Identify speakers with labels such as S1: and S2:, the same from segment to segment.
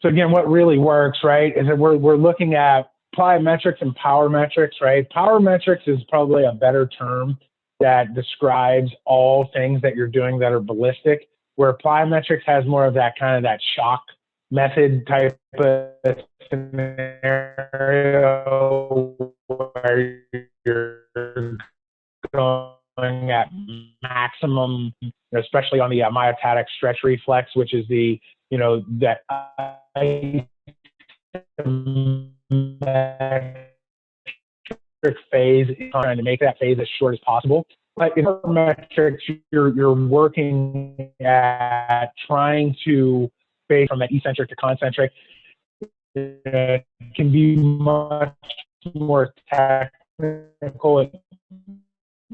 S1: So again, what really works, right, is that we're looking at plyometrics and powermetrics, right? Powermetrics is probably a better term that describes all things that you're doing that are ballistic, where plyometrics has more of that kind of that shock method type of scenario where you're going at maximum, especially on the myotatic stretch reflex, which is the, that phase, trying to make that phase as short as possible. But in Hypermetrics, you're working at trying to phase from that eccentric to concentric. It can be much more technical. It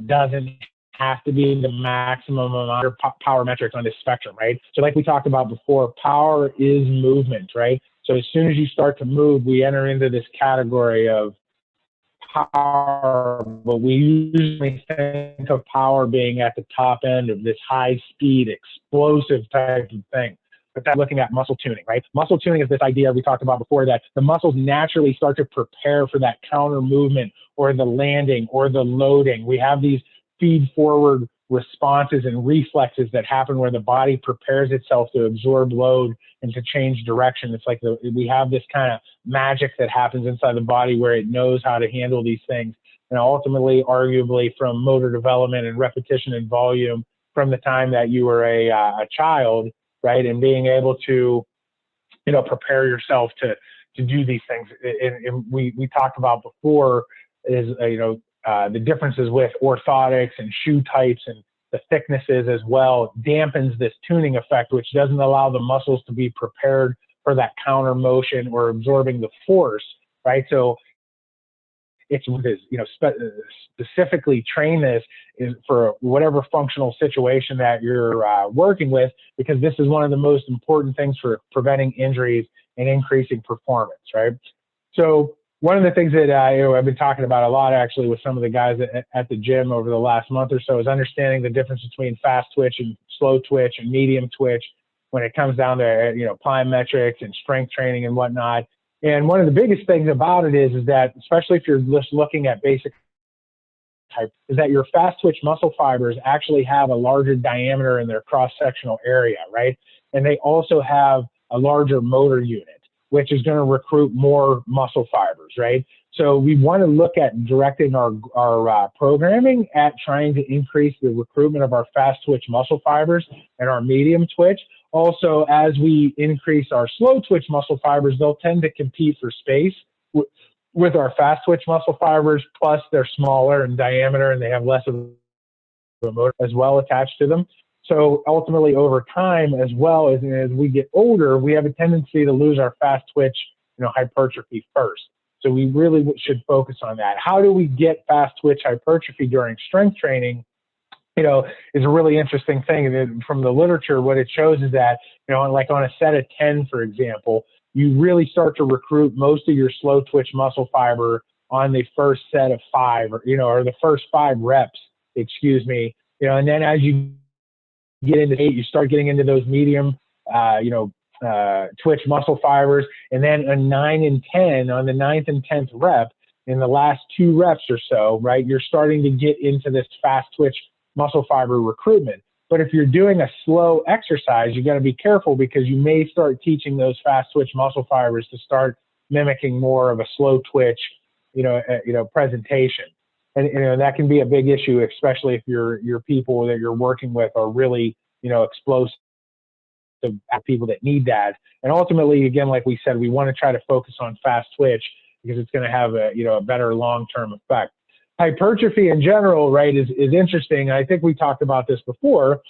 S1: doesn't have to be the maximum amount of power metrics on this spectrum, right? So like we talked about before, power is movement, right? So as soon as you start to move, we enter into this category of power, but we usually think of power being at the top end of this high speed, explosive type of thing. But that's looking at muscle tuning, right? Muscle tuning is this idea we talked about before, that the muscles naturally start to prepare for that counter movement or the landing or the loading. We have these feed forward responses and reflexes that happen where the body prepares itself to absorb load and to change direction. It's like we have this kind of magic that happens inside the body where it knows how to handle these things. And ultimately, arguably, from motor development and repetition and volume from the time that you were a child, right, and being able to, prepare yourself to do these things. And we talked about before is, the differences with orthotics and shoe types and the thicknesses as well dampens this tuning effect, which doesn't allow the muscles to be prepared for that counter motion or absorbing the force, right? So it's, specifically train this is for whatever functional situation that you're working with, because this is one of the most important things for preventing injuries and increasing performance, right? So one of the things that I've been talking about a lot actually with some of the guys at the gym over the last month or so is understanding the difference between fast twitch and slow twitch and medium twitch when it comes down to, plyometrics and strength training and whatnot. And one of the biggest things about it is that, especially if you're just looking at basic type, is that your fast twitch muscle fibers actually have a larger diameter in their cross-sectional area, right? And they also have a larger motor unit, which is going to recruit more muscle fibers, right? So we want to look at directing our programming at trying to increase the recruitment of our fast twitch muscle fibers and our medium twitch. Also, as we increase our slow twitch muscle fibers, they'll tend to compete for space with our fast twitch muscle fibers, plus they're smaller in diameter and they have less of a motor as well attached to them. So ultimately, over time, as well as we get older, we have a tendency to lose our fast twitch, hypertrophy first. So we really should focus on that. How do we get fast twitch hypertrophy during strength training? Is a really interesting thing. And from the literature, what it shows is that, like on a set of 10, for example, you really start to recruit most of your slow twitch muscle fiber on the first set of 5, or the first 5 reps, and then as you get into 8, you start getting into those medium, twitch muscle fibers. And then on 9 and 10, on the 9th and 10th rep, in the last 2 reps or so, right, you're starting to get into this fast twitch muscle fiber recruitment. But if you're doing a slow exercise, you got to be careful, because you may start teaching those fast twitch muscle fibers to start mimicking more of a slow twitch, presentation. And that can be a big issue, especially if your people that you're working with are really, explosive people that need that. And ultimately, again, like we said, we want to try to focus on fast twitch because it's going to have a better long-term effect. Hypertrophy in general, right, is interesting. I think we talked about this before,